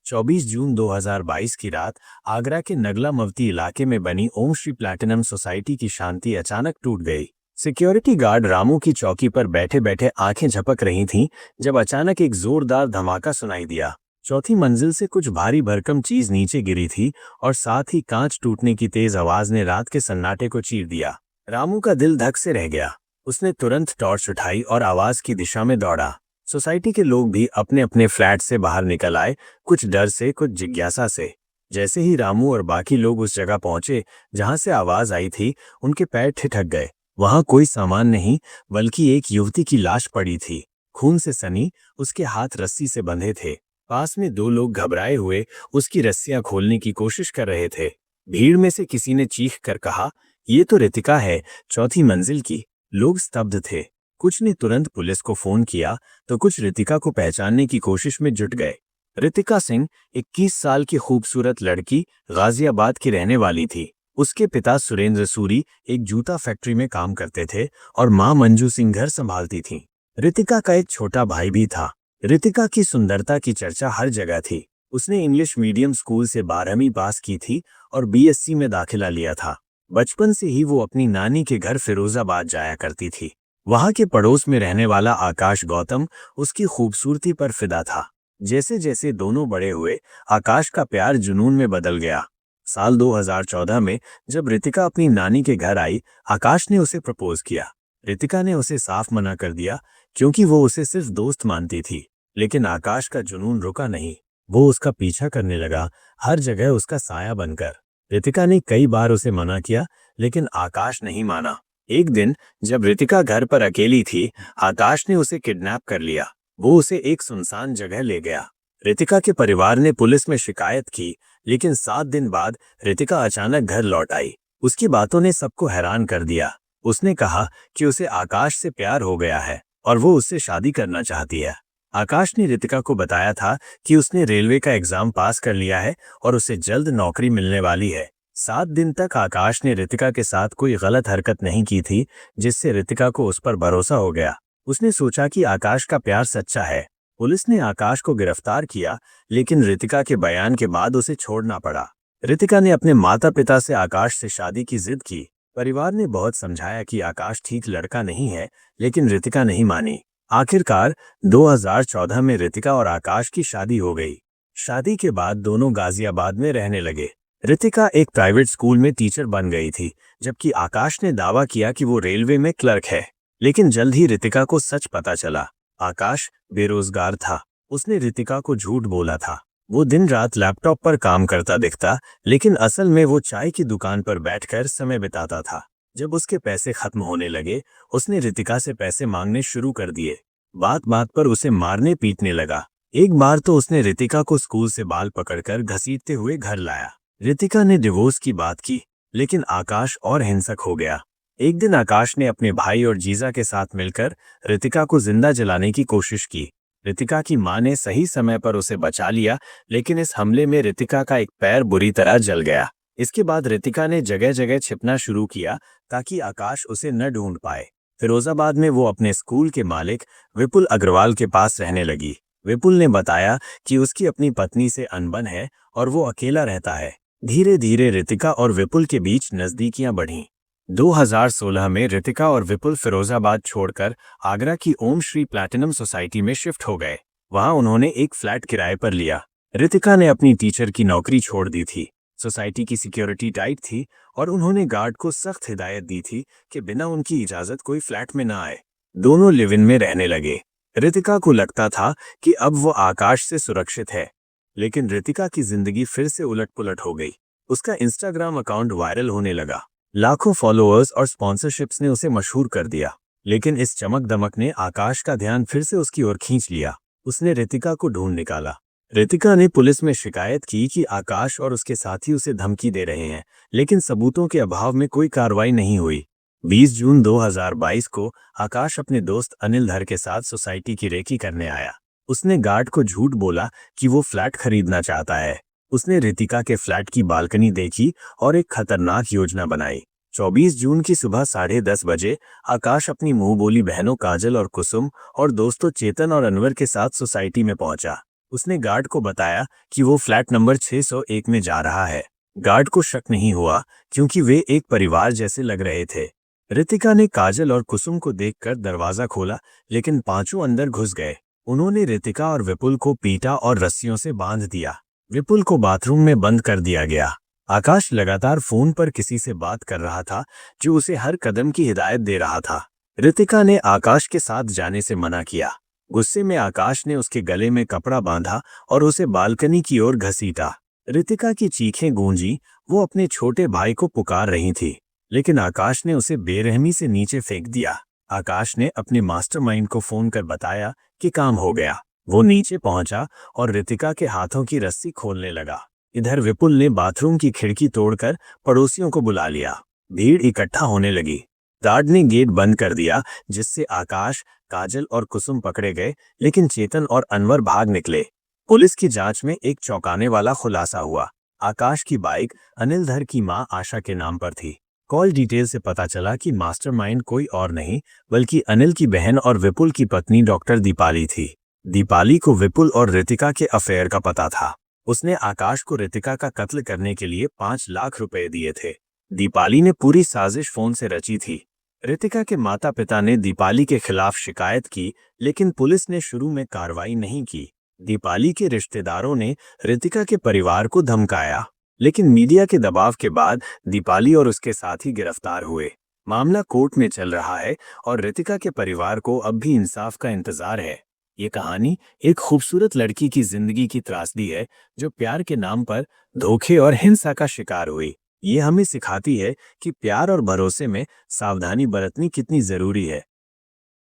24 जून 2022 की रात आगरा के नगला मवती इलाके में बनी ओम श्री प्लैटिनम सोसाइटी की शांति अचानक टूट गई। सिक्योरिटी गार्ड रामू की चौकी पर बैठे बैठे आंखें झपक रही थीं जब अचानक एक जोरदार धमाका सुनाई दिया। चौथी मंजिल से कुछ भारी भरकम चीज नीचे गिरी थी और साथ ही कांच टूटने की तेज आवाज ने रात के सन्नाटे को चीर दिया। रामू का दिल धक से रह गया। उसने तुरंत टॉर्च उठाई और आवाज की दिशा में दौड़ा। सोसाइटी के लोग भी अपने अपने फ्लैट से बाहर निकल आए, कुछ डर से कुछ जिज्ञासा से। जैसे ही रामू और बाकी लोग उस जगह पहुंचे जहां से आवाज आई थी, उनके पैर ठिठक गए। वहां कोई सामान नहीं, बल्कि एक युवती की लाश पड़ी थी, खून से सनी। उसके हाथ रस्सी से बंधे थे। पास में दो लोग घबराए हुए उसकी रस्सियां खोलने की कोशिश कर रहे थे। भीड़ में से किसी ने चीख कर कहा, ये तो रितिका है, चौथी मंजिल की। लोग स्तब्ध थे। कुछ ने तुरंत पुलिस को फोन किया तो कुछ रितिका को पहचानने की कोशिश में जुट गए। रितिका सिंह 21 साल की खूबसूरत लड़की, गाजियाबाद की रहने वाली थी। उसके पिता सुरेंद्र सूरी एक जूता फैक्ट्री में काम करते थे और मां मंजू सिंह घर संभालती थीं। रितिका का एक छोटा भाई भी था। रितिका की सुंदरता की चर्चा हर जगह थी। उसने इंग्लिश मीडियम स्कूल से 12वीं पास की थी और बीएससी में दाखिला लिया था। बचपन से ही वो अपनी नानी के घर फिरोजाबाद जाया करती थी। वहां के पड़ोस में रहने वाला आकाश गौतम उसकी खूबसूरती पर फिदा था। जैसे जैसे दोनों बड़े हुए, आकाश का प्यार जुनून में बदल गया। साल 2014 में जब रितिका अपनी नानी के घर आई, आकाश ने उसे प्रपोज किया। रितिका ने उसे साफ मना कर दिया क्योंकि वो उसे सिर्फ दोस्त मानती थी। लेकिन आकाश का जुनून रुका नहीं। वो उसका पीछा करने लगा, हर जगह उसका साया बनकर। रितिका ने कई बार उसे मना किया, लेकिन आकाश नहीं माना। एक दिन जब रितिका घर पर अकेली थी, आकाश ने उसे किडनैप कर लिया। वो उसे एक सुनसान जगह ले गया। रितिका के परिवार ने पुलिस में शिकायत की, लेकिन 7 दिन बाद रितिका अचानक घर लौट आई। उसकी बातों ने सबको हैरान कर दिया। उसने कहा कि उसे आकाश से प्यार हो गया है और वो उससे शादी करना चाहती है। आकाश ने रितिका को बताया था कि उसने रेलवे का एग्जाम पास कर लिया है और उसे जल्द नौकरी मिलने वाली है। 7 दिन तक आकाश ने रितिका के साथ कोई गलत हरकत नहीं की थी, जिससे रितिका को उस पर भरोसा हो गया। उसने सोचा कि आकाश का प्यार सच्चा है। पुलिस ने आकाश को गिरफ्तार किया, लेकिन रितिका के बयान के बाद उसे छोड़ना पड़ा। रितिका ने अपने माता पिता से आकाश से शादी की जिद की। परिवार ने बहुत समझाया कि आकाश ठीक लड़का नहीं है, लेकिन रितिका नहीं मानी। आखिरकार 2014 में रितिका और आकाश की शादी हो गई। शादी के बाद दोनों गाजियाबाद में रहने लगे। रितिका एक प्राइवेट स्कूल में टीचर बन गई थी, जबकि आकाश ने दावा किया कि वो रेलवे में क्लर्क है। लेकिन जल्द ही रितिका को सच पता चला। आकाश बेरोजगार था। उसने रितिका को झूठ बोला था। वो दिन रात लैपटॉप पर काम करता दिखता, लेकिन असल में वो चाय की दुकान पर बैठकर समय बिताता था। जब उसके पैसे खत्म होने लगे, उसने रितिका से पैसे मांगने शुरू कर दिए। बात बात पर उसे मारने पीटने लगा। एक बार तो उसने रितिका को स्कूल से बाल पकड़कर घसीटते हुए घर लाया। रितिका ने डिवोर्स की बात की, लेकिन आकाश और हिंसक हो गया। एक दिन आकाश ने अपने भाई और जीजा के साथ मिलकर रितिका को जिंदा जलाने की कोशिश की। रितिका की मां ने सही समय पर उसे बचा लिया, लेकिन इस हमले में रितिका का एक पैर बुरी तरह जल गया। इसके बाद रितिका ने जगह जगह छिपना शुरू किया ताकि आकाश उसे न ढूंढ पाए। फिरोजाबाद में वो अपने स्कूल के मालिक विपुल अग्रवाल के पास रहने लगी। विपुल ने बताया कि उसकी अपनी पत्नी से अनबन है और वो अकेला रहता है। धीरे धीरे रितिका और विपुल के बीच नजदीकियां बढ़ीं। 2016 में रितिका और विपुल फिरोजाबाद छोड़कर आगरा की ओम श्री प्लैटिनम सोसाइटी में शिफ्ट हो गए। वहां उन्होंने एक फ्लैट किराए पर लिया। रितिका ने अपनी टीचर की नौकरी छोड़ दी थी। सोसाइटी की सिक्योरिटी टाइट थी और उन्होंने गार्ड को सख्त हिदायत दी थी कि बिना उनकी इजाजत कोई फ्लैट में न आए। दोनों लिव इन में रहने लगे। रितिका को लगता था कि अब वो आकाश से सुरक्षित है, लेकिन रितिका की जिंदगी फिर से उलट-पुलट हो गई। उसका इंस्टाग्राम अकाउंट वायरल होने लगा। लाखों फॉलोअर्स और स्पॉन्सरशिप्स ने उसे मशहूर कर दिया। लेकिन इस चमक दमक ने आकाश का ध्यान फिर से उसकी ओर खींच लिया। उसने रितिका को ढूंढ निकाला। रितिका ने पुलिस में शिकायत की कि आकाश और उसके साथी उसे धमकी दे रहे हैं, लेकिन सबूतों के अभाव में कोई कार्रवाई नहीं हुई। 20 जून 2022 को आकाश अपने दोस्त अनिल धर के साथ सोसाइटी की रेकी करने आया। उसने गार्ड को झूठ बोला कि वो फ्लैट खरीदना चाहता है। उसने रितिका के फ्लैट की बालकनी देखी और एक खतरनाक योजना बनाई। 24 जून की सुबह 10:30 बजे आकाश अपनी मुंह बोली बहनों काजल और कुसुम और दोस्तों चेतन और अनवर के साथ सोसाइटी में पहुंचा। उसने गार्ड को बताया कि वो फ्लैट नंबर 601 में जा रहा है। गार्ड को शक नहीं हुआ क्योंकि वे एक परिवार जैसे लग रहे थे। रितिका ने काजल और कुसुम को देखकर दरवाजा खोला, लेकिन पांचों अंदर घुस गए। उन्होंने रितिका और विपुल को पीटा और रस्सियों से बांध दिया। विपुल को बाथरूम में बंद कर दिया गया। आकाश लगातार फोन पर किसी से बात कर रहा था, जो उसे हर कदम की हिदायत दे रहा था। रितिका ने आकाश के साथ जाने से मना किया। गुस्से में आकाश ने उसके गले में कपड़ा बांधा और उसे बालकनी की ओर घसीटा। रितिका की चीखें गूंजी। वो अपने छोटे भाई को पुकार रही थी, लेकिन आकाश ने उसे बेरहमी से नीचे फेंक दिया। आकाश ने अपने मास्टरमाइंड को फोन कर बताया कि काम हो गया। वो नीचे पहुंचा और रितिका के हाथों की रस्सी खोलने लगा। इधर विपुल ने बाथरूम की खिड़की तोड़कर पड़ोसियों को बुला लिया। भीड़ इकट्ठा होने लगी। गार्ड ने गेट बंद कर दिया, जिससे आकाश, काजल और कुसुम पकड़े गए, लेकिन चेतन और अनवर भाग निकले। पुलिस की जांच में एक चौंकाने वाला खुलासा हुआ। आकाश की बाइक अनिल धर की मां आशा के नाम पर थी। कॉल डिटेल से पता चला कि मास्टरमाइंड कोई और नहीं बल्कि अनिल की बहन और विपुल की पत्नी डॉक्टर दीपाली थी। दीपाली को विपुल और रितिका के अफेयर का पता था। उसने आकाश को रितिका का कत्ल करने के लिए 5 लाख रुपए दिए थे। दीपाली ने पूरी साजिश फोन से रची थी। रितिका के माता पिता ने दीपाली के खिलाफ शिकायत की, लेकिन पुलिस ने शुरू में कार्रवाई नहीं की। दीपाली के रिश्तेदारों ने रितिका के परिवार को धमकाया, लेकिन मीडिया के दबाव के बाद दीपाली और उसके साथी गिरफ्तार हुए। मामला कोर्ट में चल रहा है और रितिका के परिवार को अब भी इंसाफ का इंतजार है। ये कहानी एक खूबसूरत लड़की की जिंदगी की त्रासदी है, जो प्यार के नाम पर धोखे और हिंसा का शिकार हुई। ये हमें सिखाती है कि प्यार और भरोसे में सावधानी बरतनी कितनी जरूरी है।